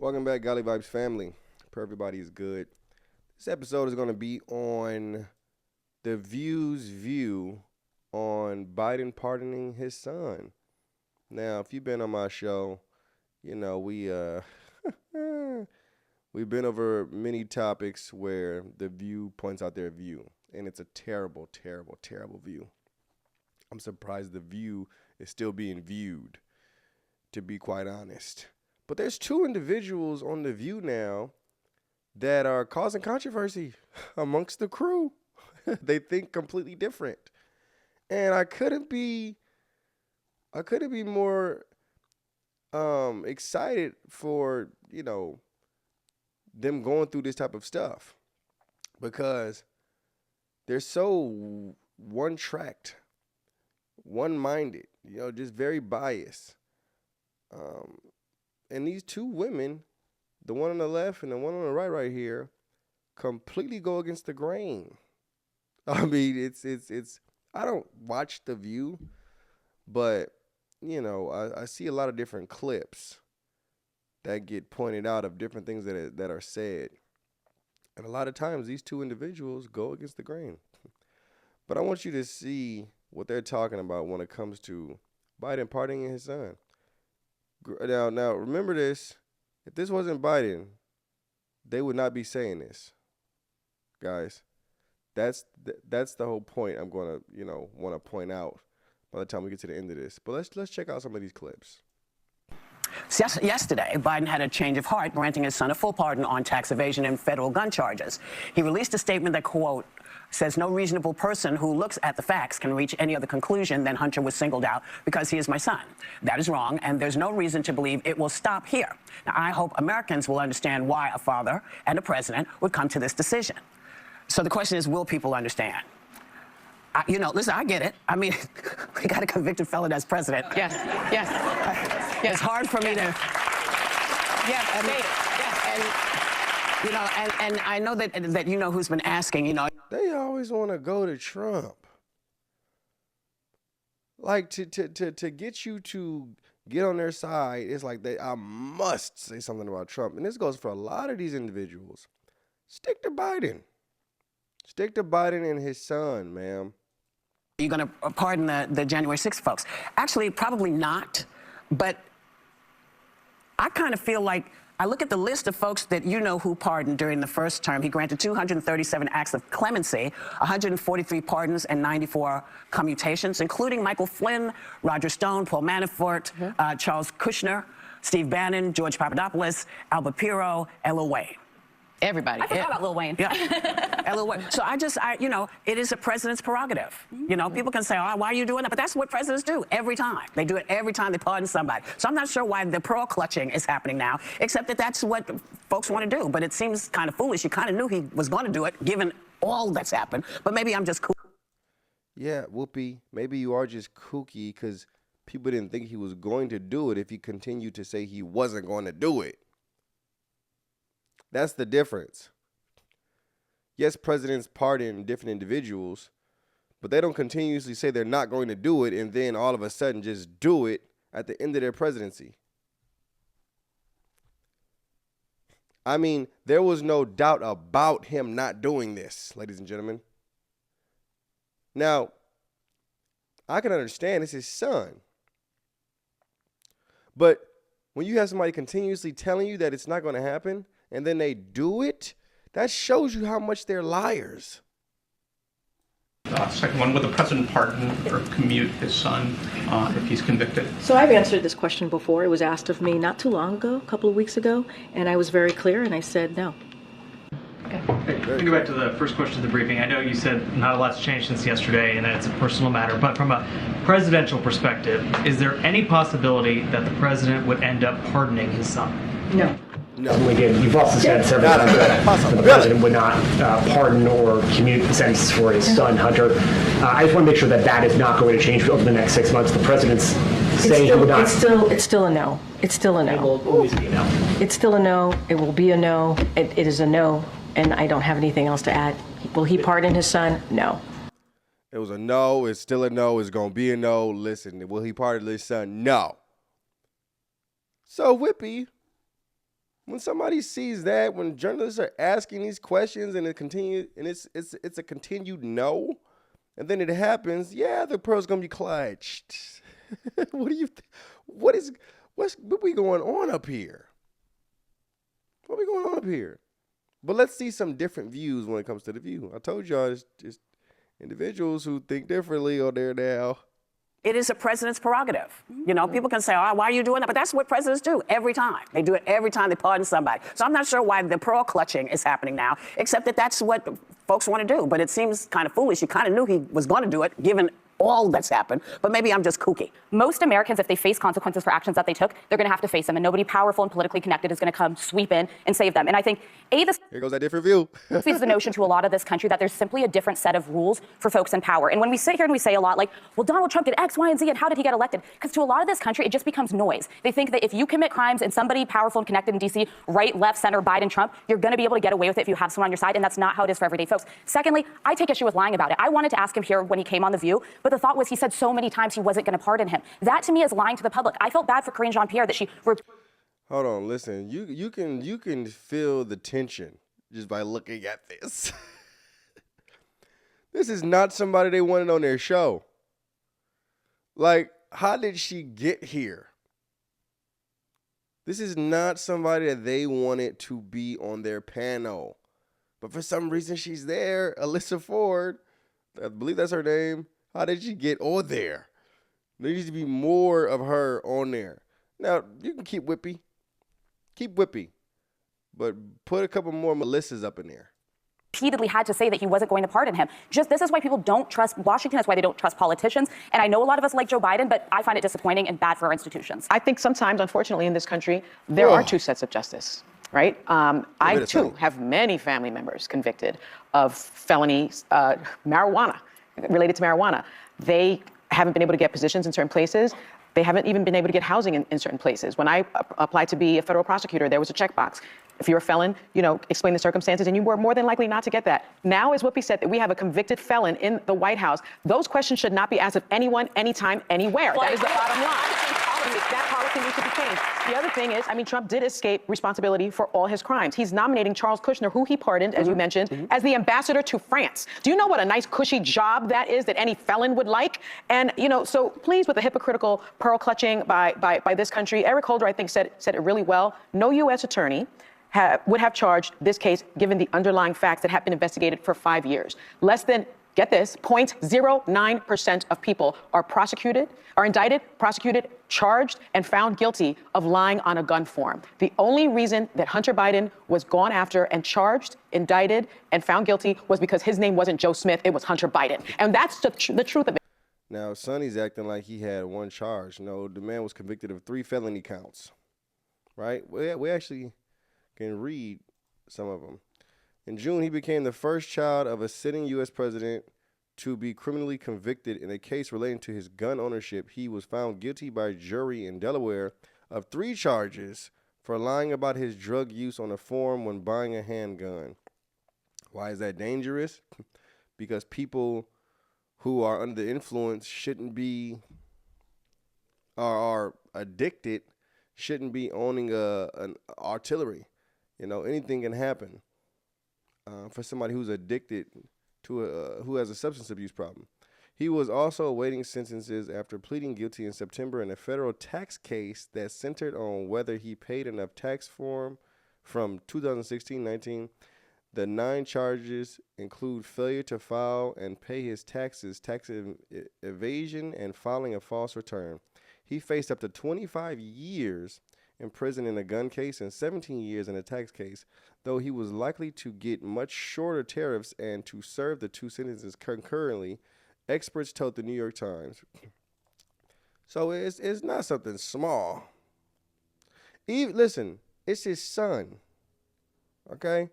Welcome back, Golly Vibes family. Pray everybody is good. This episode is going to be on the View's view on Biden pardoning his son. Now, if you've been on my show, you know we've been over many topics where the View points out their view, and it's a terrible, terrible, terrible view. I'm surprised the View is still being viewed, to be quite honest. But there's two individuals on The View now that are causing controversy amongst the crew. They think completely different. And I couldn't be more excited for, them going through this type of stuff, because they're so one-tracked, one-minded, just very biased. And these two women, the one on the left and the one on the right here, completely go against the grain. I mean, it's I don't watch The View, but, I see a lot of different clips that get pointed out of different things that are said. And a lot of times these two individuals go against the grain. But I want you to see what they're talking about when it comes to Biden pardoning his son. Now, remember this. If this wasn't Biden, they would not be saying this, guys. That's the whole point I'm going to, want to point out by the time we get to the end of this. But let's check out some of these clips. Yesterday, Biden had a change of heart, granting his son a full pardon on tax evasion and federal gun charges. He released a statement that, quote, says no reasonable person who looks at the facts can reach any other conclusion than Hunter was singled out because he is my son. That is wrong, and there's no reason to believe it will stop here. Now, I hope Americans will understand why a father and a president would come to this decision. So the question is, will people understand? Listen, I get it. I mean, we got a convicted felon as president. Yes. It's hard for me to... Yes, I mean, yes. And I know that you know who's been asking, They always want to go to Trump. Like, to get you to get on their side, it's like I must say something about Trump. And this goes for a lot of these individuals. Stick to Biden. Stick to Biden and his son, ma'am. You're going to pardon the January 6th folks. Actually, probably not. But I kind of feel like I look at the list of folks that who pardoned during the first term. He granted 237 acts of clemency, 143 pardons, and 94 commutations, including Michael Flynn, Roger Stone, Paul Manafort, Charles Kushner, Steve Bannon, George Papadopoulos, Albert Pirro, and Lil Wayne. Everybody. I forgot about Lil Wayne. Yeah. Lil Wayne. So it is a president's prerogative. People can say, oh, why are you doing that? But that's what presidents do every time. They do it every time they pardon somebody. So I'm not sure why the pearl clutching is happening now, except that that's what folks want to do. But it seems kind of foolish. You kind of knew he was going to do it, given all that's happened. But maybe I'm just cool. Yeah, Whoopi, maybe you are just kooky because people didn't think he was going to do it if he continued to say he wasn't going to do it. That's the difference. Yes, presidents pardon different individuals, but they don't continuously say they're not going to do it and then all of a sudden just do it at the end of their presidency. I mean, there was no doubt about him not doing this, ladies and gentlemen. Now, I can understand it's his son. But when you have somebody continuously telling you that it's not going to happen, and then they do it, that shows you how much they're liars. Second one, would the president pardon or commute his son if he's convicted? So I've answered this question before. It was asked of me not too long ago, a couple of weeks ago, and I was very clear, and I said no. To go back to the first question of the briefing, I know you said not a lot's changed since yesterday and that it's a personal matter, but from a presidential perspective, is there any possibility that the president would end up pardoning his son? No. No. Again, you've also said several times that the president would not pardon or commute the sentences for his son, Hunter. I just want to make sure that that is not going to change over the next 6 months. The president's saying he would not. It's still a no. It's still a no. It will always be a no. It's still a no. It will be a no. It is a no, and I don't have anything else to add. Will he pardon his son? No. It was a no. It's still a no. It's going to be a no. Listen, will he pardon his son? No. So, Whoopi, When somebody sees that, when journalists are asking these questions and it's a continued no, and then it happens, yeah, the pearl's gonna be clutched. What do you? What's we going on up here? What we going on up here? But let's see some different views when it comes to The View. I told y'all, it's just individuals who think differently on there now. It is a president's prerogative. You know, people can say, oh, why are you doing that? But that's what presidents do every time. They do it every time they pardon somebody. So I'm not sure why the pearl clutching is happening now, except that that's what folks want to do. But it seems kind of foolish. You kind of knew he was going to do it, given all that's happened. But maybe I'm just kooky. Most Americans, if they face consequences for actions that they took, they're going to have to face them. And nobody powerful and politically connected is going to come sweep in and save them. And I think, this here goes that different view. speaks the notion to a lot of this country that there's simply a different set of rules for folks in power. And when we sit here and we say a lot like, well, Donald Trump did X, Y, and Z, and how did he get elected? Because to a lot of this country, it just becomes noise. They think that if you commit crimes and somebody powerful and connected in D.C., right, left, center, Biden, Trump, you're going to be able to get away with it if you have someone on your side. And that's not how it is for everyday folks. Secondly, I take issue with lying about it. I wanted to ask him here when he came on The View, but the thought was he said so many times he wasn't going to pardon him. That to me is lying to the public. I felt bad for Karine Jean-Pierre that she... Hold on, listen. You can feel the tension just by looking at this. This is not somebody they wanted on their show. Like, how did she get here? This is not somebody that they wanted to be on their panel. But for some reason, she's there. Alyssa Ford, I believe that's her name. How did she get on there? There needs to be more of her on there. Now, you can keep Whippy. Keep Whippy. But put a couple more Melissas up in there. Repeatedly had to say that he wasn't going to pardon him. This is why people don't trust Washington. That's why they don't trust politicians. And I know a lot of us like Joe Biden, but I find it disappointing and bad for our institutions. I think sometimes, unfortunately, in this country, there are two sets of justice, right? I, too, have many family members convicted of felony marijuana, related to marijuana. They haven't been able to get positions in certain places. They haven't even been able to get housing in certain places. When I applied to be a federal prosecutor, there was a checkbox. If you're a felon, explain the circumstances, and you were more than likely not to get that. Now, as Whoopi said, that we have a convicted felon in the White House. Those questions should not be asked of anyone, anytime, anywhere. That is the bottom line. That policy needs to be changed. The other thing is, Trump did escape responsibility for all his crimes. He's nominating Charles Kushner, who he pardoned, as you mentioned, as the ambassador to France. Do you know what a nice, cushy job that is that any felon would like? And, so pleased with the hypocritical pearl clutching by this country. Eric Holder, I think, said it really well. No U.S. attorney would have charged this case given the underlying facts that have been investigated for 5 years. Less than, get this, 0.09% of people are indicted, prosecuted, charged, and found guilty of lying on a gun form. The only reason that Hunter Biden was gone after and charged, indicted, and found guilty was because his name wasn't Joe Smith, it was Hunter Biden. And that's the truth of it. Now, Sonny's acting like he had one charge. No, the man was convicted of 3 felony counts, right? We actually can read some of them. In June, he became the first child of a sitting U.S. president to be criminally convicted in a case relating to his gun ownership. He was found guilty by a jury in Delaware of 3 charges for lying about his drug use on a form when buying a handgun. Why is that dangerous? Because people who are under the influence shouldn't be, or are addicted, shouldn't be owning an artillery. Anything can happen for somebody who's addicted to who has a substance abuse problem. He was also awaiting sentences after pleading guilty in September in a federal tax case that centered on whether he paid enough tax from 2016-19. The 9 charges include failure to file and pay his taxes, tax evasion, and filing a false return. He faced up to 25 years in prison in a gun case and 17 years in a tax case, though he was likely to get much shorter tariffs and to serve the 2 sentences concurrently, experts told the New York Times. So it's not something small. Listen, it's his son, okay?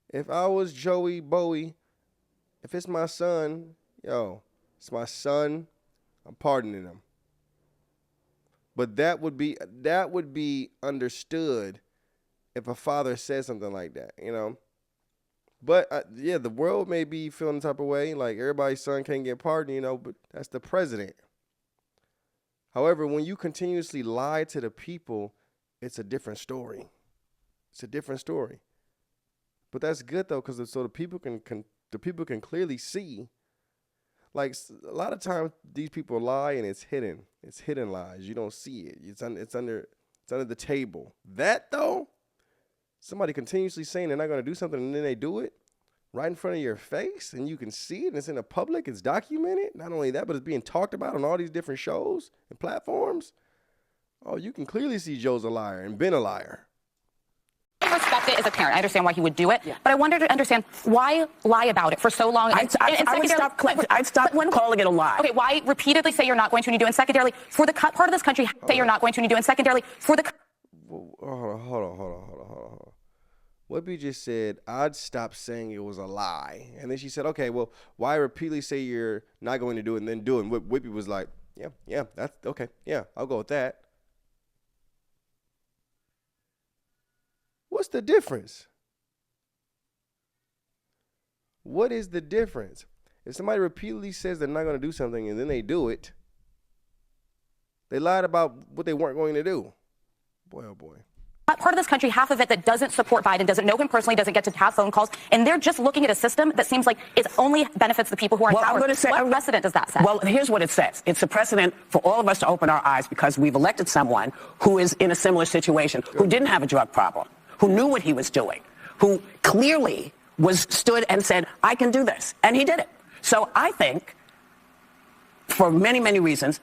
If I was Joey Bowie, if it's my son, it's my son, I'm pardoning him. But that would be understood if a father said something like that, But, the world may be feeling the type of way, like everybody's son can't get pardoned, but that's the president. However, when you continuously lie to the people, it's a different story. It's a different story. But that's good though, because so the people can clearly see. Like a lot of times these people lie and it's hidden. It's hidden lies. You don't see it. It's under the table. That though, somebody continuously saying they're not going to do something and then they do it right in front of your face and you can see it and it's in the public. It's documented. Not only that, but it's being talked about on all these different shows and platforms. Oh, you can clearly see Joe's a liar and been a liar. I respect it as a parent. I understand why he would do it, but I wanted to understand why lie about it for so long. I'd stop calling it a lie. Okay, why repeatedly say you're not going to when you do, and secondarily, for the part of this country, say you're not going to when you do, and secondarily, for the... Hold on. Whoopi just said, I'd stop saying it was a lie. And then she said, okay, well, why repeatedly say you're not going to do it and then do it? And Whoopi was like, yeah, that's okay. Yeah, I'll go with that. What's the difference? What is the difference? If somebody repeatedly says they're not going to do something and then they do it, they lied about what they weren't going to do. Boy, oh boy. Part of this country, half of it that doesn't support Biden, doesn't know him personally, doesn't get to have phone calls, and they're just looking at a system that seems like it only benefits the people who are in power. What precedent does that set? Well, here's what it says. It's a precedent for all of us to open our eyes because we've elected someone who is in a similar situation, who didn't have a drug problem, who knew what he was doing, who clearly stood and said, I can do this. And he did it. So I think, for many, many reasons,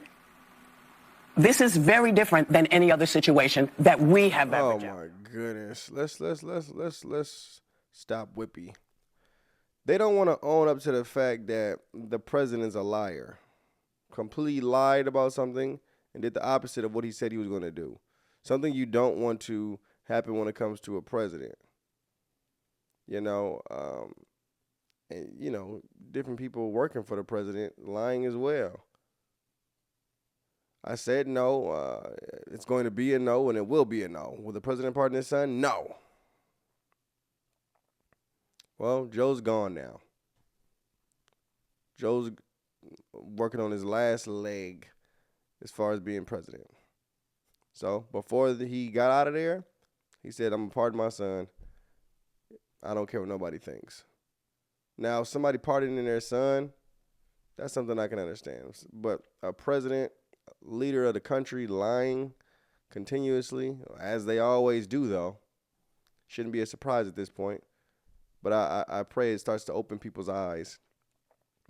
this is very different than any other situation that we have ever done. Oh my goodness. Let's stop Whoopi. They don't want to own up to the fact that the president's a liar. Completely lied about something and did the opposite of what he said he was going to do. Something you don't want to happen when it comes to a president. And different people working for the president lying as well. I said no, it's going to be a no, and it will be a no. Will the president pardon his son? No. Well, Joe's gone now. Joe's working on his last leg as far as being president. So before he got out of there, he said, I'm going to pardon my son. I don't care what nobody thinks. Now, if somebody pardoning their son, that's something I can understand. But a president, leader of the country, lying continuously, as they always do, though, shouldn't be a surprise at this point. But I pray it starts to open people's eyes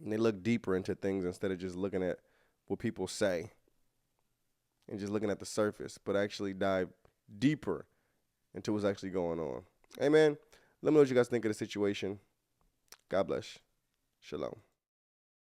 and they look deeper into things instead of just looking at what people say and just looking at the surface, but actually dive deeper into what's actually going on. Hey, man, let me know what you guys think of the situation. God bless. Shalom.